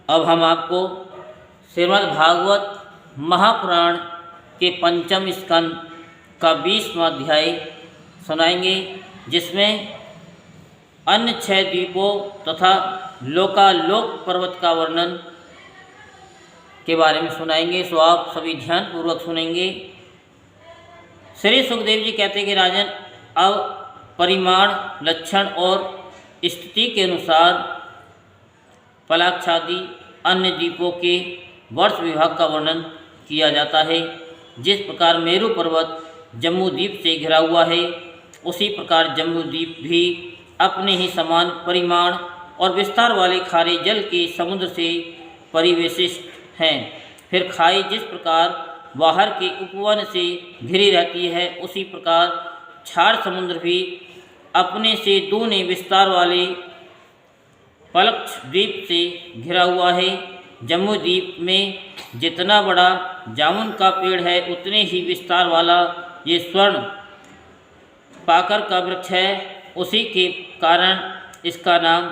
अब हम आपको श्रीमद् भागवत महापुराण के पंचम स्कंद का 20वां अध्याय सुनाएंगे, जिसमें अन्य 6 द्वीपों तथा लोकालोक पर्वत का वर्णन के बारे में सुनाएंगे। सो आप सभी ध्यान पूर्वक सुनेंगे। श्री सुखदेव जी कहते हैं कि राजन, अब परिमाण, लक्षण और स्थिति के अनुसार पलाक्षादि अन्य द्वीपों के वर्ष विभाग का वर्णन किया जाता है। जिस प्रकार मेरु पर्वत जम्बू द्वीप से घिरा हुआ है, उसी प्रकार जम्बू द्वीप भी अपने ही समान परिमाण और विस्तार वाले खारे जल के समुद्र से परिवेशित हैं। फिर खाई जिस प्रकार बाहर के उपवन से घिरी रहती है, उसी प्रकार छार समुद्र भी अपने से दूने विस्तार वाले पलक्ष द्वीप से घिरा हुआ है। जम्बू द्वीप में जितना बड़ा जामुन का पेड़ है, उतने ही विस्तार वाला ये स्वर्ण पाकर का वृक्ष है। उसी के कारण इसका नाम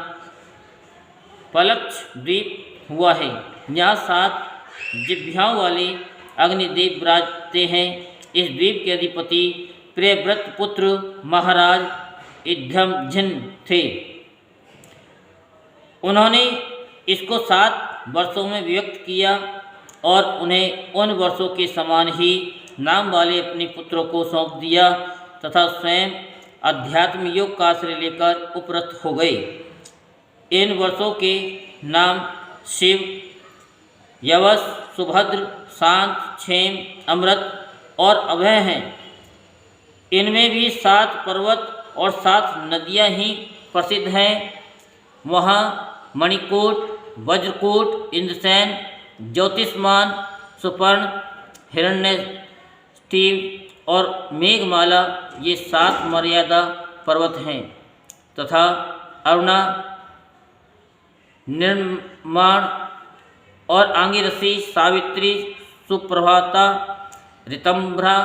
पलक्ष द्वीप हुआ है। यहाँ 7 जिह्वाओं वाले अग्निदेव विराजते हैं। इस द्वीप के अधिपति प्रियव्रत पुत्र महाराज इद्धमझिन थे। उन्होंने इसको 7 वर्षों में विभक्त किया और उन्हें उन वर्षों के समान ही नाम वाले अपने पुत्रों को सौंप दिया तथा स्वयं अध्यात्म योग का आश्रय लेकर उपरत हो गए। इन वर्षों के नाम शिव, यवस, सुभद्र, शांत, क्षेम, अमृत और अभय हैं। इनमें भी 7 पर्वत और 7 नदियां ही प्रसिद्ध हैं। वहाँ मणिकूट, वज्रकूट, इंद्रसेन, ज्योतिष्मान, सुपर्ण, हिरण्यष्टि और मेघमाला ये 7 मर्यादा पर्वत हैं तथा अरुणा, निर्माण और आंगिरसी, सावित्री, सुप्रभाता, ऋतंभ्रा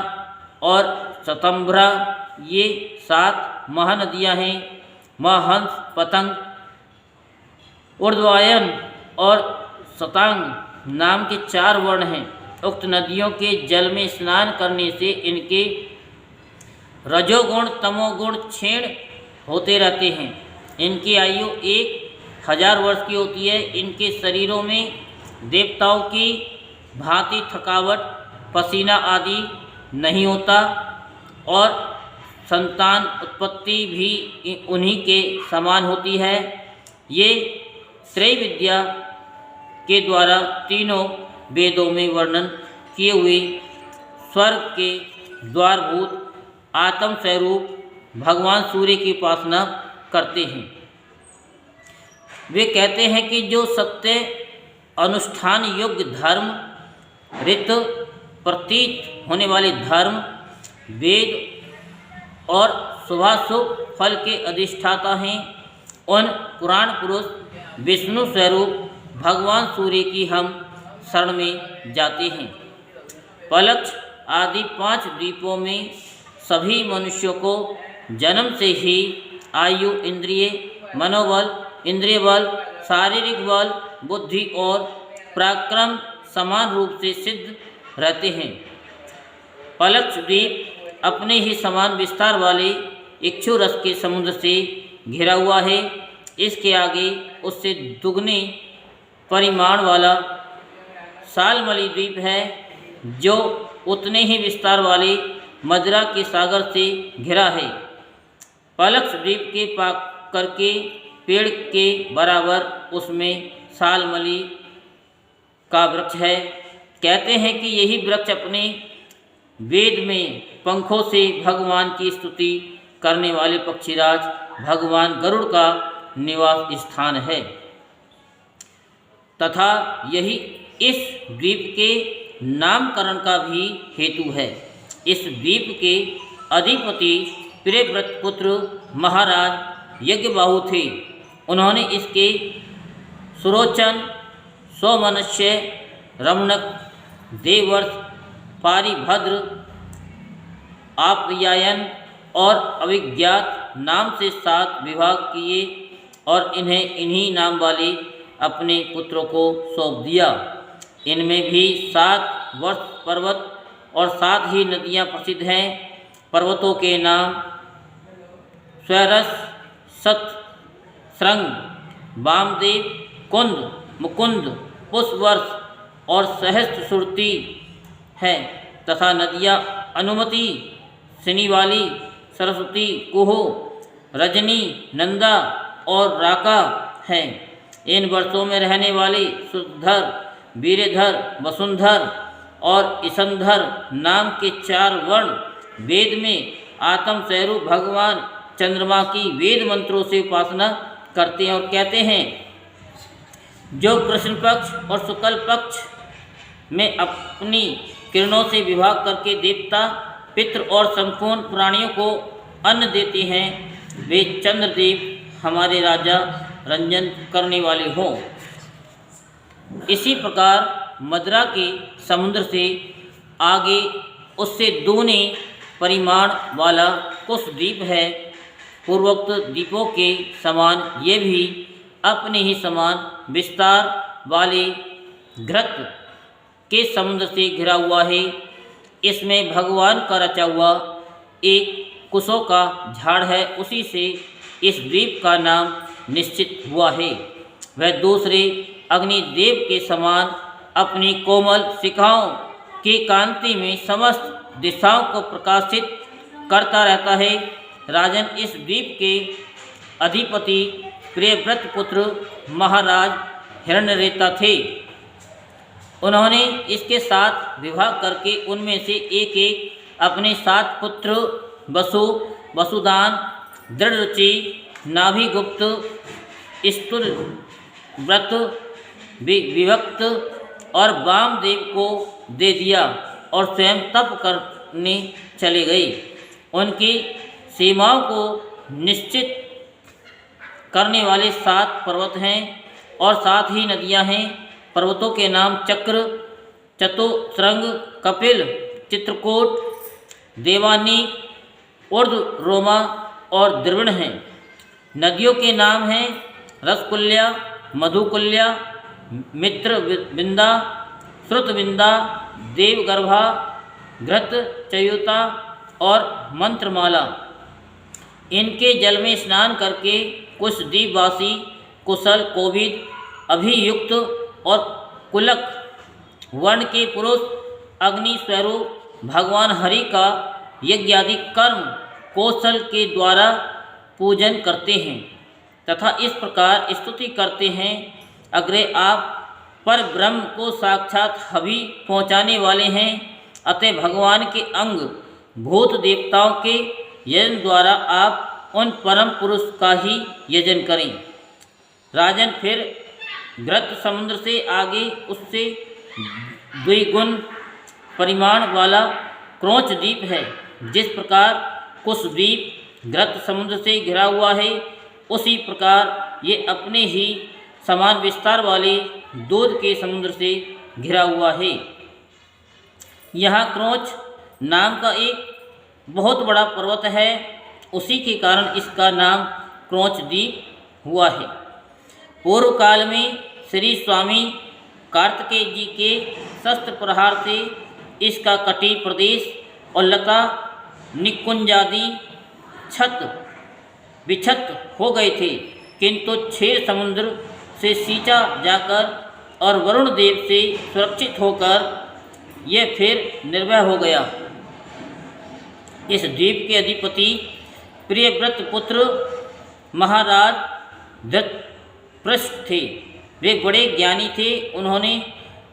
और शतंभ्रा ये 7 महानदियाँ हैं। महाहंस, पतंग, ऊर्ध्वायन और शतांग नाम के 4 वर्ण हैं। उक्त नदियों के जल में स्नान करने से इनके रजोगुण तमोगुण क्षीण होते रहते हैं। इनकी आयु 1000 वर्ष की होती है। इनके शरीरों में देवताओं की भांति थकावट, पसीना आदि नहीं होता और संतान उत्पत्ति भी उन्हीं के समान होती है। ये त्रैविद्या के द्वारा तीनों वेदों में वर्णन किए हुए स्वर्ग के द्वारभूत आत्म स्वरूप भगवान सूर्य की उपासना करते हैं। वे कहते हैं कि जो सत्य अनुष्ठान योग्य धर्म, ऋत प्रतीत होने वाले धर्म, वेद और शुभाशुभ फल के अधिष्ठाता हैं, उन पुराण पुरुष विष्णु स्वरूप भगवान सूर्य की हम शरण में जाते हैं। पलक्ष आदि 5 द्वीपों में सभी मनुष्यों को जन्म से ही आयु, इंद्रिय, मनोबल, इंद्रिय बल, शारीरिक बल, बुद्धि और पराक्रम समान रूप से सिद्ध रहते हैं। पलक्ष द्वीप अपने ही समान विस्तार वाले इक्षु रस के समुद्र से घिरा हुआ है। इसके आगे उससे दुगने परिमाण वाला सालमली द्वीप है, जो उतने ही विस्तार वाले मदिरा के सागर से घिरा है। पलक्ष द्वीप के पाक करके पेड़ के बराबर उसमें सालमली का वृक्ष है। कहते हैं कि यही वृक्ष अपने वेद में पंखों से भगवान की स्तुति करने वाले पक्षीराज भगवान गरुड़ का निवास स्थान है तथा यही इस द्वीप के नामकरण का भी हेतु है। इस द्वीप के अधिपति प्रियव्रत पुत्र महाराज यज्ञबाहु थे। उन्होंने इसके सुरोचन, सौमनस्य, रमणक, देवर्ष, पारिभद्र, आप्यायन और अभिज्ञात नाम से 7 विभाग किए और इन्हें इन्हीं नाम वाले अपने पुत्रों को सौंप दिया। इनमें भी 7 वर्ष पर्वत और 7 ही नदियाँ प्रसिद्ध हैं। पर्वतों के नाम स्वरस, सत, श्रृंग, वामदेव, कुंद, मुकुंद, पुष्पवर्ष और सहस्त्रश्रुति है तथा नदियाँ अनुमति, शनिवाली, सरस्वती, कुहू, रजनी, नंदा और राका हैं। इन वर्षों में रहने वाले सुधर, वीरधर, वसुंधर और ईसंधर नाम के 4 वर्ण वेद में आत्म स्वरूप भगवान चंद्रमा की वेद मंत्रों से उपासना करते हैं और कहते हैं, जो कृष्ण पक्ष और शुक्ल पक्ष में अपनी किरणों से विभाग करके देवता, पितृ और संपूर्ण प्राणियों को अन्न देते हैं, वे चंद्रदेव हमारे राजा रंजन करने वाले हों। इसी प्रकार मदरा के समुद्र से आगे उससे दूने परिमाण वाला कुशद्वीप है। पूर्वोक्त द्वीपों के समान ये भी अपने ही समान विस्तार वाले घृत के समुद्र से घिरा हुआ है। इसमें भगवान का रचा हुआ एक कुशों का झाड़ है, उसी से इस द्वीप का नाम निश्चित हुआ है। वह दूसरे अग्निदेव के समान अपनी कोमल शिखाओं की कांति में समस्त दिशाओं को प्रकाशित करता रहता है। राजन, इस द्वीप के अधिपति प्रियव्रत पुत्र महाराज हिरण्यरेता थे। उन्होंने इसके साथ विवाह करके उनमें से एक एक अपने 7 पुत्र वसु, वसुदान, दृढ़रुचि, नाभिगुप्त, स्तुरव्रत, विभक्त और वामदेव को दे दिया और स्वयं तप करने चले गए। उनकी सीमाओं को निश्चित करने वाले 7 पर्वत हैं और 7 ही नदियां हैं। पर्वतों के नाम चक्र, चतुश्रृंग, कपिल, चित्रकूट, देवानी, ऊर्ध्वरोमा और द्रविण हैं। नदियों के नाम हैं रसकुल्या, मधुकुल्या, मित्रविंदा, श्रुतविंदा, देवगर्भा, घृत, चयुता और मंत्रमाला। इनके जल में स्नान करके कुछ द्वीपवासी कुशल, कोविद, अभियुक्त और कुलक वर्ण के पुरुष अग्नि स्वरूप भगवान हरि का यज्ञादि कर्म कौशल के द्वारा पूजन करते हैं तथा इस प्रकार स्तुति करते हैं, अग्रे आप पर ब्रह्म को साक्षात हवि पहुँचाने वाले हैं, अतः भगवान के अंग भूत देवताओं के यजन द्वारा आप उन परम पुरुष का ही यजन करें। राजन, फिर घृत समुद्र से आगे उससे द्विगुण परिमाण वाला क्रोच द्वीप है। जिस प्रकार कुशद्वीप घृत समुद्र से घिरा हुआ है, उसी प्रकार ये अपने ही समान विस्तार वाले दूध के समुद्र से घिरा हुआ है। यहाँ क्रोच नाम का एक बहुत बड़ा पर्वत है, उसी के कारण इसका नाम क्रोच द्वीप हुआ है। पूर्व काल में श्री स्वामी कार्तिकेय जी के शस्त्र प्रहार से इसका तटीय प्रदेश और लता निकुंजादि छत विछत हो गए थे, किंतु क्षीर समुद्र से सींचा जाकर और वरुण देव से सुरक्षित होकर यह फिर निर्भय हो गया। इस द्वीप के अधिपति प्रियव्रत पुत्र महाराज धृतपृष्ठ थे। वे बड़े ज्ञानी थे। उन्होंने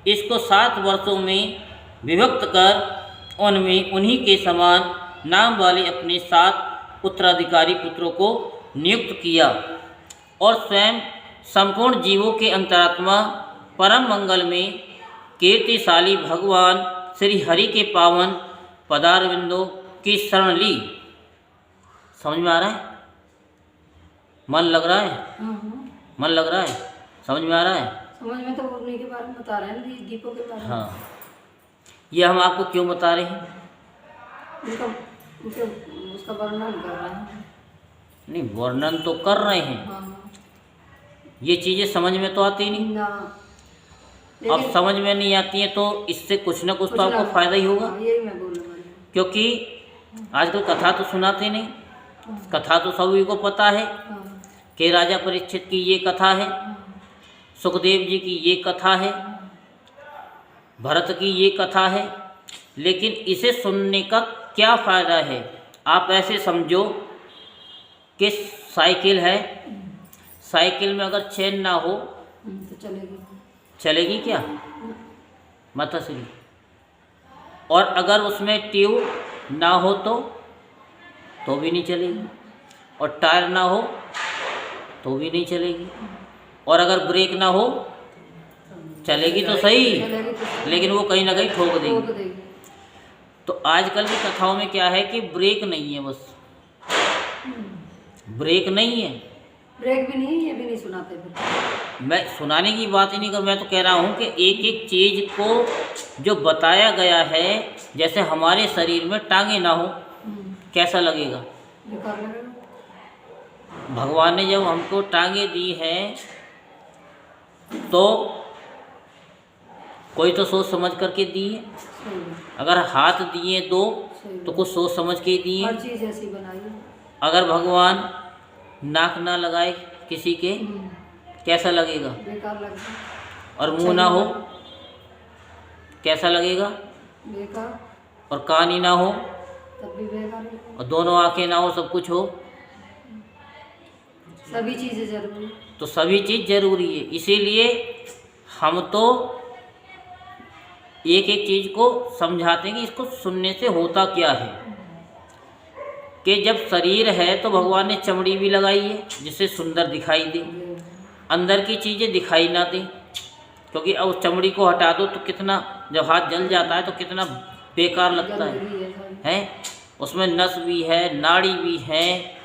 इसको 7 वर्षों में विभक्त कर उनमें उन्हीं के समान नाम वाले अपने 7 उत्तराधिकारी पुत्रों को नियुक्त किया और स्वयं संपूर्ण जीवों के अंतरात्मा परम मंगल में कीर्तिशाली भगवान श्री हरि के पावन पदारविंदों की शरण ली। समझ में आ रहा है? मन लग रहा है? मन लग रहा है? समझ में आ रहा है? समझ में तो उन्हीं के बारे में बता रहे हैं, दीपों के बारे में। हाँ, ये हम आपको क्यों बता रहे हैं? उसका वर्णन कर रहे हैं। नहीं, वर्णन तो कर रहे हैं। हाँ। ये चीज़ें समझ में तो आती नहीं। ना। अब समझ में नहीं आती हैं तो इससे कुछ ना कुछ तो आपको फ़ायदा ही होगा। हाँ, यही मैं बोलूँगा। क्योंकि आजकल कथा तो सुनाते नहीं, कथा तो सभी को पता है हाँ, कि राजा परीक्षित की ये कथा है, सुखदेव जी की ये कथा है, भरत की ये कथा है, लेकिन इसे सुनने का क्या फ़ायदा है? आप ऐसे समझो कि साइकिल है, साइकिल में अगर चेन ना हो तो चलेगी। चलेगी क्या? माता श्री। और अगर उसमें ट्यूब ना हो तो भी नहीं चलेगी, और टायर ना हो तो भी नहीं चलेगी, और अगर ब्रेक ना हो चलेगी तो सही, चलेगी तो सही। लेकिन वो कहीं ना कहीं ठोक ठोक देगी। देगी। तो आजकल की कथाओं में क्या है कि ब्रेक नहीं है, बस ब्रेक नहीं है। ब्रेक भी नहीं, ये भी नहीं सुनाते फिर। मैं सुनाने की बात ही नहीं कर, मैं तो कह रहा हूँ कि एक एक चीज़ को जो बताया गया है, जैसे हमारे शरीर में टांगे ना हो कैसा लगेगा? बेकार लगेगा। भगवान ने जब हमको टांगे दी हैं तो कोई तो सोच समझ करके दी है। सही है, अगर हाथ दिए दो सही तो है। कुछ सोच समझ के दिए। हर चीज़ ऐसी बनाई है। अगर भगवान नाक ना लगाए किसी के कैसा लगेगा? बेकार लगता। और मुंह ना हो कैसा लगेगा? बेकार। और कान ही ना हो तब भी बेकार लगता। और दोनों आंखें ना हो, सब कुछ हो, सभी चीज़ें जरूरी। तो सभी चीज़ जरूरी है। इसीलिए हम तो एक एक चीज़ को समझाते हैं कि इसको सुनने से होता क्या है। कि जब शरीर है तो भगवान ने चमड़ी भी लगाई है जिससे सुंदर दिखाई दे, अंदर की चीज़ें दिखाई ना दें। क्योंकि अब उस चमड़ी को हटा दो तो कितना, जब हाथ जल जाता है तो कितना बेकार लगता गंदगी है सारी। है। उसमें नस भी है, नाड़ी भी है,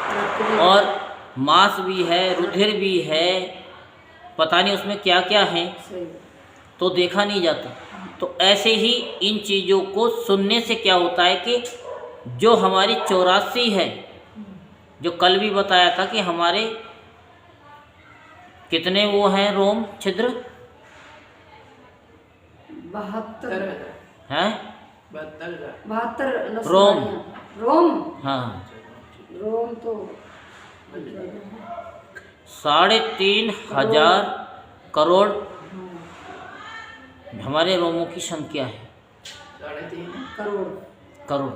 रक्त भी और मांस भी है, रुधिर भी है, पता नहीं उसमें क्या क्या है, सही। तो देखा नहीं जाता। तो ऐसे ही इन चीज़ों को सुनने से क्या होता है कि जो हमारी 84 है, जो कल भी बताया था कि हमारे कितने वो हैं रोम छिद्र 72 हैं, 72 रोम। रोम। हाँ, रोम तो 3,500 करोड़ हमारे रोमों की संख्या है। करोड़। करोड़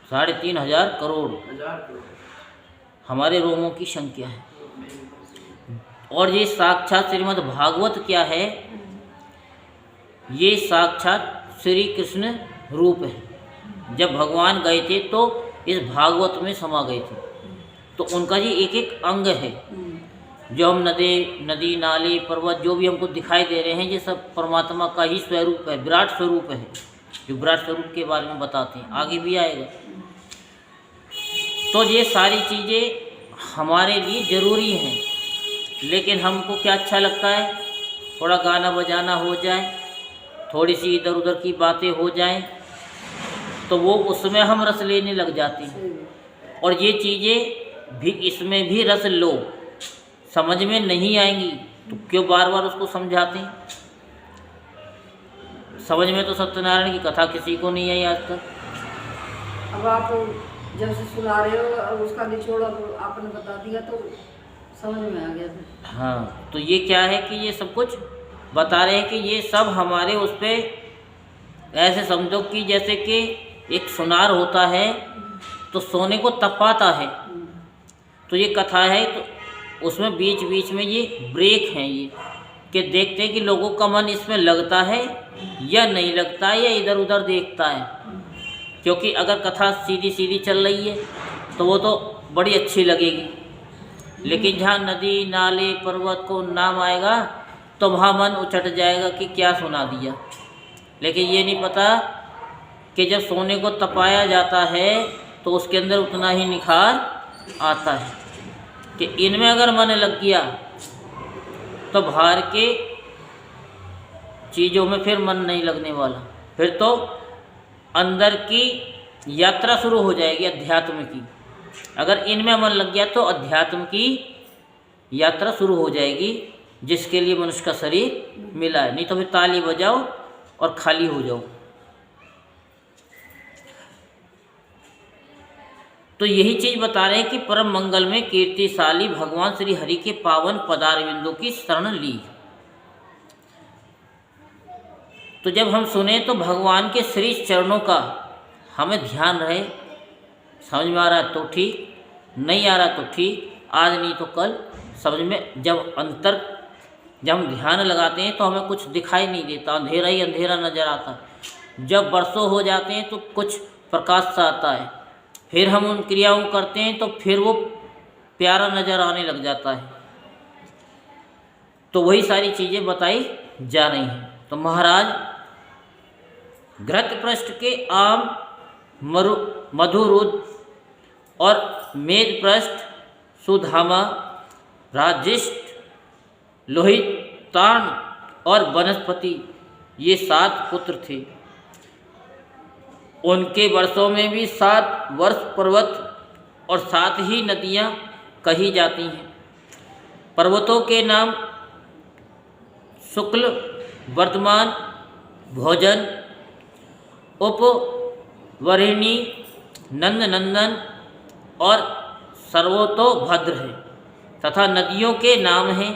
3,500 करोड़ हमारे रोमों की संख्या है। और ये साक्षात श्रीमद् भागवत क्या है? ये साक्षात श्री कृष्ण रूप है। जब भगवान गए थे तो इस भागवत में समा गए थे, तो उनका ये एक एक अंग है। जो हम नदी नाले पर्वत जो भी हमको दिखाई दे रहे हैं, ये सब परमात्मा का ही स्वरूप है, विराट स्वरूप है, जो विराट स्वरूप के बारे में बताते हैं, आगे भी आएगा। तो ये सारी चीज़ें हमारे लिए ज़रूरी हैं, लेकिन हमको क्या अच्छा लगता है? थोड़ा गाना बजाना हो जाए, थोड़ी सी इधर उधर की बातें हो जाएं, तो वो उसमें हम रस लेने लग जाते हैं। और ये चीज़ें भी इसमें भी रस लो, समझ में नहीं आएंगी तो क्यों बार बार उसको समझाते हैं? समझ में तो सत्यनारायण की कथा किसी को नहीं आई आज तक। अब आप जब से सुना रहे हो, अब उसका निचोड़ अब आपने बता दिया तो समझ में आ गया था। हाँ, तो ये क्या है कि ये सब कुछ बता रहे हैं कि ये सब हमारे उस पर ऐसे समझो कि जैसे कि एक सुनार होता है तो सोने को तपाता है, तो ये कथा है। तो उसमें बीच बीच में ये ब्रेक हैं, ये कि देखते हैं कि लोगों का मन इसमें लगता है या नहीं लगता है, या इधर उधर देखता है। क्योंकि अगर कथा सीधी सीधी चल रही है तो वो तो बड़ी अच्छी लगेगी, लेकिन जहाँ नदी नाले पर्वत को नाम आएगा तो वहाँ मन उचट जाएगा कि क्या सुना दिया। लेकिन ये नहीं पता कि जब सोने को तपाया जाता है तो उसके अंदर उतना ही निखार आता है। कि इनमें अगर मन लग गया तो बाहर के चीज़ों में फिर मन नहीं लगने वाला, फिर तो अंदर की यात्रा शुरू हो जाएगी अध्यात्म की। अगर इनमें मन लग गया तो अध्यात्म की यात्रा शुरू हो जाएगी जिसके लिए मनुष्य का शरीर मिला है। नहीं तो फिर ताली बजाओ और खाली हो जाओ। तो यही चीज़ बता रहे हैं कि परम मंगल में कीर्तिशाली भगवान श्री हरि के पावन पदारविंदों की शरण ली। तो जब हम सुने तो भगवान के श्री चरणों का हमें ध्यान रहे। समझ में आ रहा है तो ठीक, नहीं आ रहा तो ठीक, आज नहीं तो कल समझ में। जब हम ध्यान लगाते हैं तो हमें कुछ दिखाई नहीं देता, अंधेरा ही अंधेरा नज़र आता है। जब बरसों हो जाते हैं तो कुछ प्रकाश सा आता है, फिर हम उन क्रियाओं को करते हैं तो फिर वो प्यारा नज़र आने लग जाता है। तो वही सारी चीज़ें बताई जा रही हैं। तो महाराज घृतपृष्ठ के आम मधुरुद और मेदपृष्ठ सुधामा, राजिष्ठ, लोहितान और वनस्पति ये 7 पुत्र थे। उनके वर्षों में भी 7 वर्ष पर्वत और 7 ही नदियाँ कही जाती हैं। पर्वतों के नाम शुक्ल, वर्धमान, भोजन, उपवरिणी, नंदनंदन और सर्वतोभद्र है। तथा नदियों के नाम हैं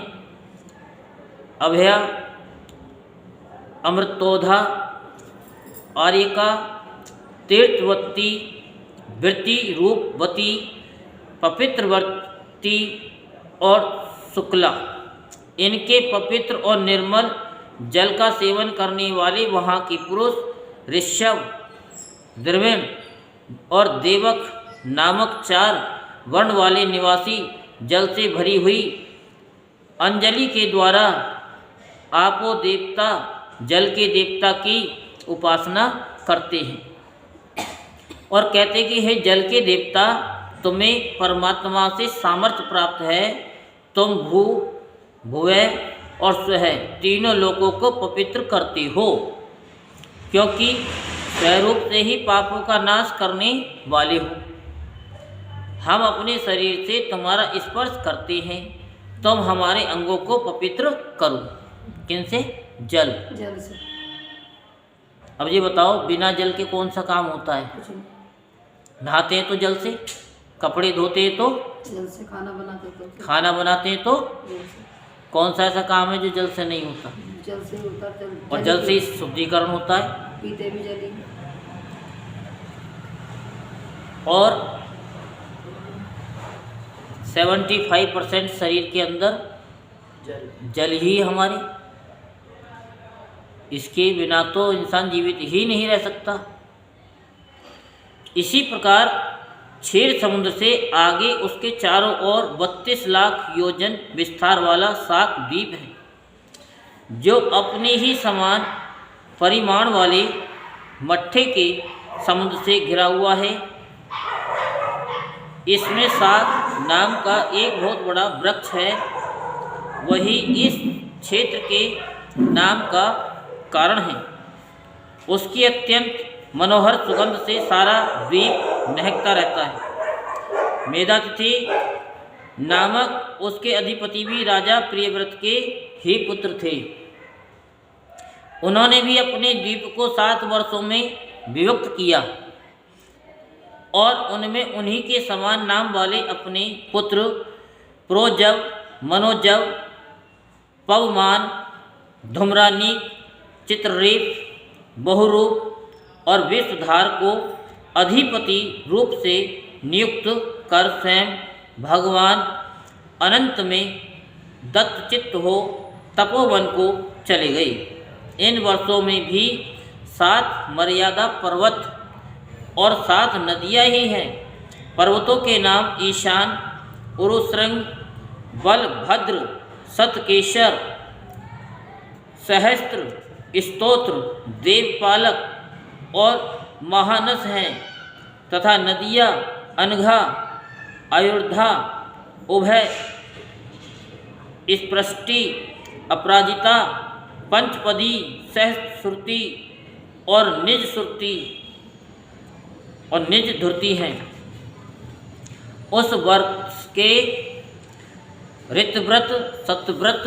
अभया, अमृतोधा, आर्यका, तीर्थवती, वृत्ति रूपवती, पवित्रवती और शुक्ला। इनके पवित्र और निर्मल जल का सेवन करने वाले वहाँ के पुरुष ऋषभ, द्रविण और देवक नामक 4 वर्ण वाले निवासी जल से भरी हुई अंजलि के द्वारा आपो देवता, जल के देवता की उपासना करते हैं और कहते कि हे जल के देवता, तुम्हें परमात्मा से सामर्थ्य प्राप्त है। तुम भू, भुवः और स्वः तीनों लोकों को पवित्र करते हो, क्योंकि स्वरूप से ही पापों का नाश करने वाले हो। हम अपने शरीर से तुम्हारा स्पर्श करते हैं, तुम हमारे अंगों को पवित्र करो। किनसे? जल से। अब ये बताओ, बिना जल के कौन सा काम होता है? नहाते हैं तो जल से, कपड़े धोते हैं तो जल से, खाना बनाते हैं तो जल से। कौन सा ऐसा काम है जो जल से नहीं होता? जल से होता है। और जल से ही शुद्धिकरण होता है। पीते भी जल ही। और 75% शरीर के अंदर जल ही हमारे, इसके बिना तो इंसान जीवित ही नहीं रह सकता। इसी प्रकार क्षीर समुद्र से आगे उसके चारों ओर 32 लाख योजन विस्तार वाला शाक द्वीप है, जो अपने ही समान परिमाण वाले मट्ठे के समुद्र से घिरा हुआ है। इसमें शाक नाम का एक बहुत बड़ा वृक्ष है, वही इस क्षेत्र के नाम का कारण है। उसकी अत्यंत मनोहर सुगंध से सारा द्वीप महकता रहता है। मेधातिथि नामक उसके अधिपति भी राजा प्रियव्रत के ही पुत्र थे। उन्होंने भी अपने द्वीप को 7 वर्षों में विभक्त किया और उनमें उन्हीं के समान नाम वाले अपने पुत्र प्रोजव, मनोजव, पवमान, धूम्रानी, चित्ररेप, बहुरूप और विश्वधार को अधिपति रूप से नियुक्त कर स्वयं भगवान अनंत में दत्तचित्त हो तपोवन को चले गए। इन वर्षों में भी 7 मर्यादा पर्वत और 7 नदियाँ ही हैं। पर्वतों के नाम ईशान, उरुश्रृंग, बलभद्र, सतकेशर, सहस्त्र, स्तोत्र, देवपालक और महानस हैं तथा नदियाँ अनघा, आयुर्धा, उभय, स्पृष्टि, अपराजिता, पंचपदी, सहस्रश्रुति और निज श्रुति और निज धुरती हैं। उस वर्ष के ऋतव्रत, सत्यव्रत,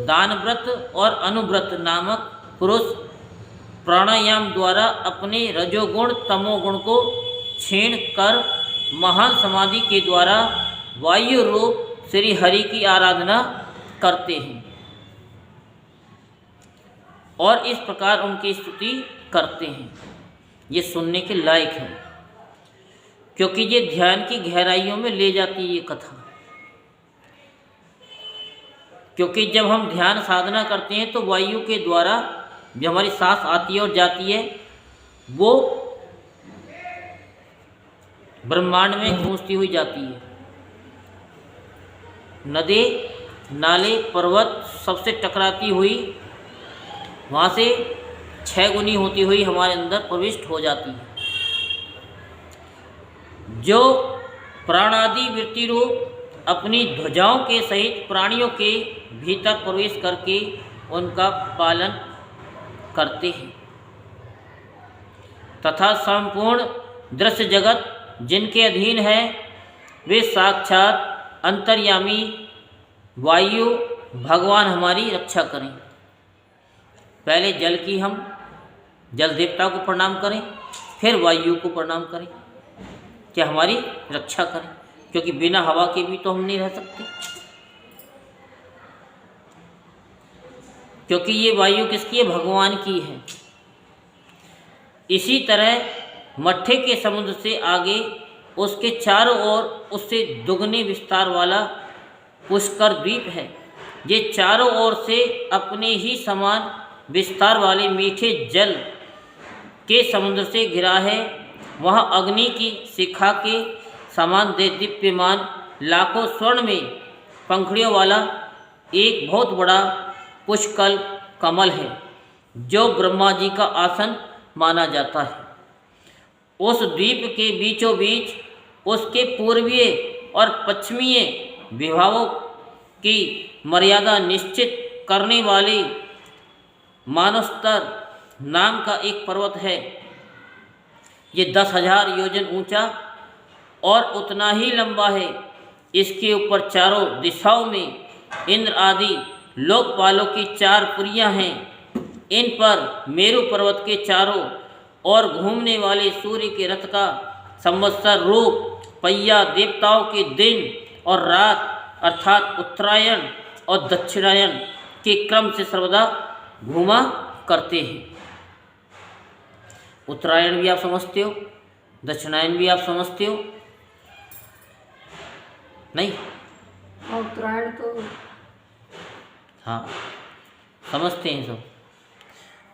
दानव्रत और अनुव्रत नामक पुरुष प्राणायाम द्वारा अपने रजोगुण तमोगुण को छीण कर महान समाधि के द्वारा वायु रूप श्री हरि की आराधना करते हैं और इस प्रकार उनकी स्तुति करते हैं। ये सुनने के लायक है, क्योंकि ये ध्यान की गहराइयों में ले जाती है ये कथा। क्योंकि जब हम ध्यान साधना करते हैं तो वायु के द्वारा जो हमारी सांस आती है और जाती है वो ब्रह्मांड में गूंजती हुई जाती है। नदी, नाले, पर्वत सबसे टकराती हुई वहाँ से 6 गुनी होती हुई हमारे अंदर प्रविष्ट हो जाती है। जो प्राणादि वृत्ति रूप अपनी ध्वजाओं के सहित प्राणियों के भीतर प्रवेश करके उनका पालन करते हैं तथा संपूर्ण दृश्य जगत जिनके अधीन है वे साक्षात अंतर्यामी वायु भगवान हमारी रक्षा करें। पहले जल की हम जल देवता को प्रणाम करें, फिर वायु को प्रणाम करें कि हमारी रक्षा करें, क्योंकि बिना हवा के भी तो हम नहीं रह सकते। क्योंकि ये वायु किसकी है? भगवान की है। इसी तरह मट्ठे के समुद्र से आगे उसके चारों ओर उससे दुगने विस्तार वाला पुष्कर द्वीप है। ये चारों ओर से अपने ही समान विस्तार वाले मीठे जल के समुद्र से घिरा है। वहाँ अग्नि की शिखा के समान दीप्यमान लाखों स्वर्ण में पंखुड़ियों वाला एक बहुत बड़ा पुष्कल कमल है, जो ब्रह्मा जी का आसन माना जाता है। उस द्वीप के बीचों बीच उसके पूर्वीय और पश्चिमीय विभागों की मर्यादा निश्चित करने वाले मानस्तर नाम का एक पर्वत है। ये 10,000 योजन ऊंचा और उतना ही लंबा है। इसके ऊपर चारों दिशाओं में इंद्र आदि लोकपालों की 4 पुरियां हैं। इन पर मेरु पर्वत के चारों ओर घूमने वाले सूर्य के रथ का संवत्सर रूप पहिया देवताओं के दिन और रात अर्थात उत्तरायण और दक्षिणायन के क्रम से सर्वदा घूमा करते हैं। उत्तरायण भी आप समझते हो, दक्षिणायन भी आप समझते हो नहीं? उत्तरायण तो हाँ समझते हैं सब।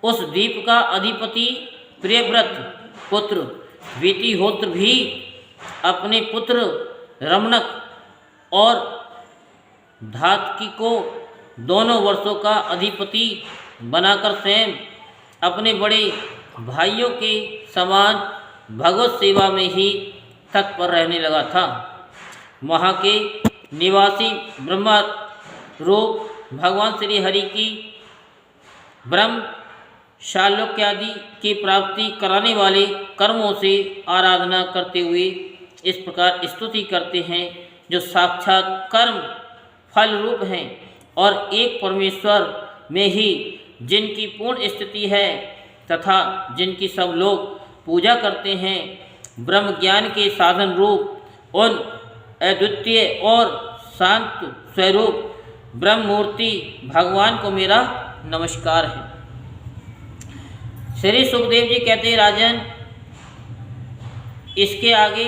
उस द्वीप का अधिपति प्रियव्रत पुत्र वितिहोत्र भी अपने पुत्र रमणक और धातकी को दोनों वर्षों का अधिपति बनाकर स्वयं अपने बड़े भाइयों के समान भगवत सेवा में ही तत्पर रहने लगा था। वहाँ के निवासी ब्रह्मा रूप भगवान श्री हरि की ब्रह्म शालोक्यादि की प्राप्ति कराने वाले कर्मों से आराधना करते हुए इस प्रकार स्तुति करते हैं, जो साक्षात कर्म फल रूप हैं और एक परमेश्वर में ही जिनकी पूर्ण स्थिति है तथा जिनकी सब लोग पूजा करते हैं। ब्रह्म ज्ञान के साधन रूप उन अद्वितीय और शांत स्वरूप ब्रह्म मूर्ति भगवान को मेरा नमस्कार है। श्री सुखदेव जी कहते हैं, राजन इसके आगे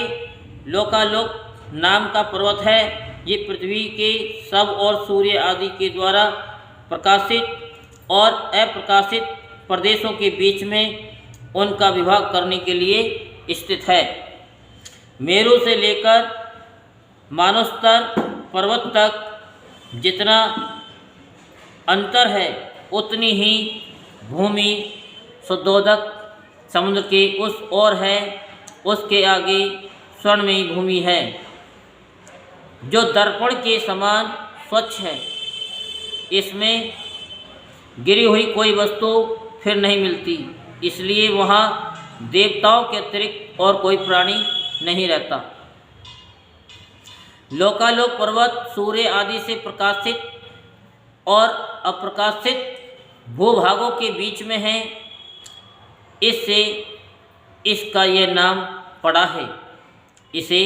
लोकालोक नाम का पर्वत है। ये पृथ्वी के सब और सूर्य आदि के द्वारा प्रकाशित और अप्रकाशित प्रदेशों के बीच में उनका विभाग करने के लिए स्थित है। मेरु से लेकर मानस्तर पर्वत तक जितना अंतर है उतनी ही भूमि शुद्धोदक समुद्र के उस ओर है। उसके आगे स्वर्णमयी भूमि है जो दर्पण के समान स्वच्छ है। इसमें गिरी हुई कोई वस्तु फिर नहीं मिलती, इसलिए वहाँ देवताओं के अतिरिक्त और कोई प्राणी नहीं रहता। लोकालोक पर्वत सूर्य आदि से प्रकाशित और अप्रकाशित भूभागों के बीच में है, इससे इसका यह नाम पड़ा है। इसे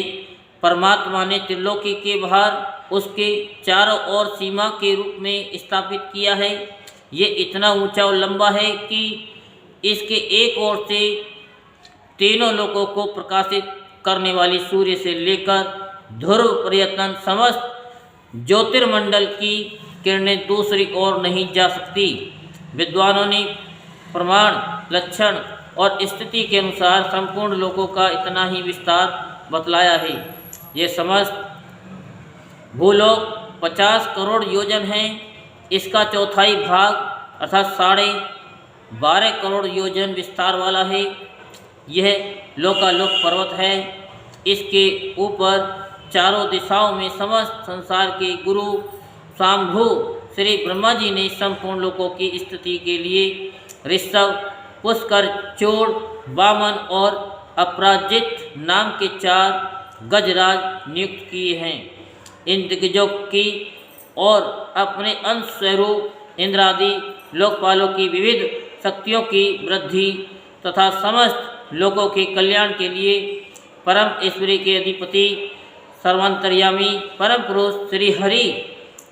परमात्मा ने त्रिलोकी के बाहर उसके चारों ओर सीमा के रूप में स्थापित किया है। ये इतना ऊंचा और लंबा है कि इसके एक ओर से तीनों लोकों को प्रकाशित करने वाली सूर्य से लेकर ध्रुव पर्यटन समस्त ज्योतिर्मंडल की किरणें दूसरी ओर नहीं जा सकती। विद्वानों ने प्रमाण, लक्षण और स्थिति के अनुसार संपूर्ण लोकों का इतना ही विस्तार बतलाया है। ये समस्त भूलोक 50 करोड़ योजन है। इसका चौथाई भाग अर्थात 12.5 करोड़ योजन विस्तार वाला है। यह लोकालोक पर्वत है। इसके ऊपर चारों दिशाओं में समस्त संसार के गुरु स्वांभू श्री ब्रह्मा जी ने संपूर्ण लोकों की स्थिति के लिए ऋषभ, पुष्कर, चोड़, वामन और अपराजित नाम के 4 गजराज नियुक्त किए हैं। इन दिग्गजों की और अपने अंश स्वरूप इंद्रादि लोकपालों की विविध शक्तियों की वृद्धि तथा समस्त लोगों के कल्याण के लिए परम ईश्वरी के अधिपति सर्वांतर्यामी परम पुरुष श्री हरि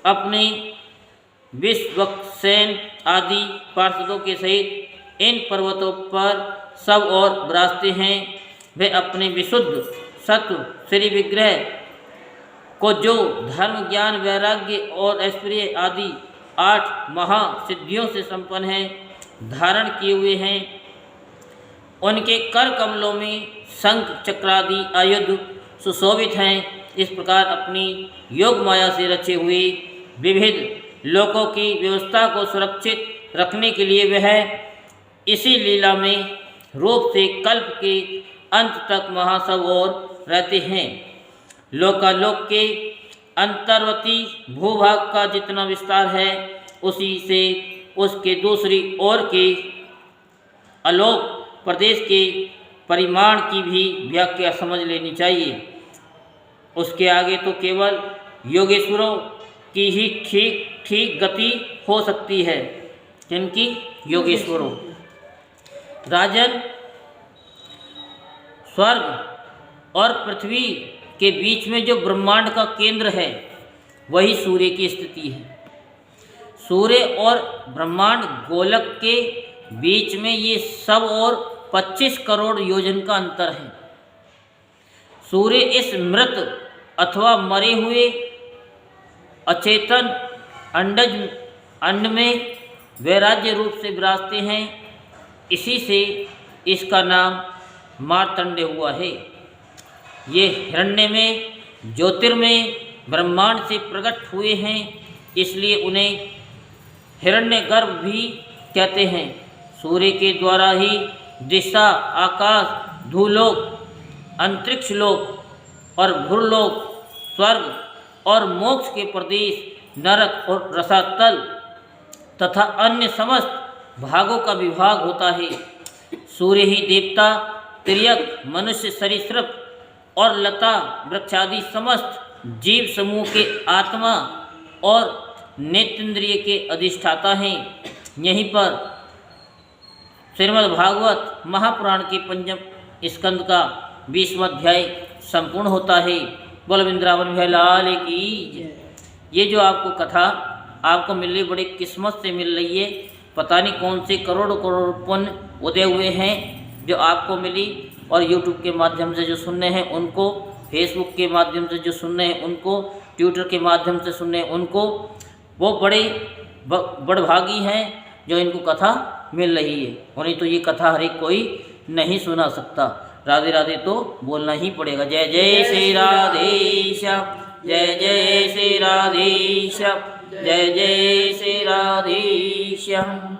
अपने विश्वक्सेन आदि पार्षदों के सहित इन पर्वतों पर सब और विराजते हैं। वे अपने विशुद्ध सत्व श्री विग्रह को जो धर्म, ज्ञान, वैराग्य और ऐश्वर्य आदि 8 महासिद्धियों से संपन्न है धारण किए हुए हैं। उनके कर कमलों में शंख, चक्रादि आयुध सुशोभित हैं। इस प्रकार अपनी योग माया से रचे हुए विविध लोकों की व्यवस्था को सुरक्षित रखने के लिए वह इसी लीला में रूप से कल्प के अंत तक महासव और रहते हैं। लोकालोक के अंतर्वर्ती भूभाग का जितना विस्तार है उसी से उसके दूसरी ओर के अलोक प्रदेश के परिमाण की भी व्याख्या समझ लेनी चाहिए। उसके आगे तो केवल योगेश्वरों की ही ठीक गति हो सकती है। जिनकी योगेश्वरों राजन, स्वर्ग और पृथ्वी के बीच में जो ब्रह्मांड का केंद्र है वही सूर्य की स्थिति है। सूर्य और ब्रह्मांड गोलक के बीच में ये सब और 25 करोड़ योजन का अंतर है। सूर्य इस मृत अथवा मरे हुए अचेतन अंडज अंड में वैराज्य रूप से विराजते हैं। इसी से इसका नाम मार्तंड हुआ है। ये हिरण्य में ज्योतिर्मय ब्रह्मांड से प्रकट हुए हैं, इसलिए उन्हें हिरण्यगर्भ भी कहते हैं। सूर्य के द्वारा ही दिशा, आकाश, धूलोक, अंतरिक्ष लोक और भूलोक, स्वर्ग और मोक्ष के प्रदेश, नरक और रसातल तथा अन्य समस्त भागों का विभाग होता है। सूर्य ही देवता, तिर्यक, मनुष्य, सरीसृप और लता वृक्षादि समस्त जीव समूह के आत्मा और नेत्रेंद्रिय के अधिष्ठाता हैं। यहीं पर श्रीमद् भागवत महापुराण के 5 स्कंद का 20वां अध्याय संपूर्ण होता है। बोल वृंदावन बिहारी लाल की जय। ये जो आपको कथा आपको मिल रही, बड़ी किस्मत से मिल रही है। पता नहीं कौन से करोड़ करोड़ पुण्य उदय हुए हैं जो आपको मिली। और यूट्यूब के माध्यम से जो सुनने हैं उनको, फेसबुक के माध्यम से जो सुनने हैं उनको, ट्विटर के माध्यम से सुनने हैं उनको, वो बड़े बड़भागी हैं जो इनको कथा मिल रही है। और नहीं तो ये कथा हर एक कोई नहीं सुना सकता। राधे राधे तो बोलना ही पड़ेगा। जय जय श्री राधेश्याम, जय जय श्री राधेश्याम, जय जय श्री राधेश्याम।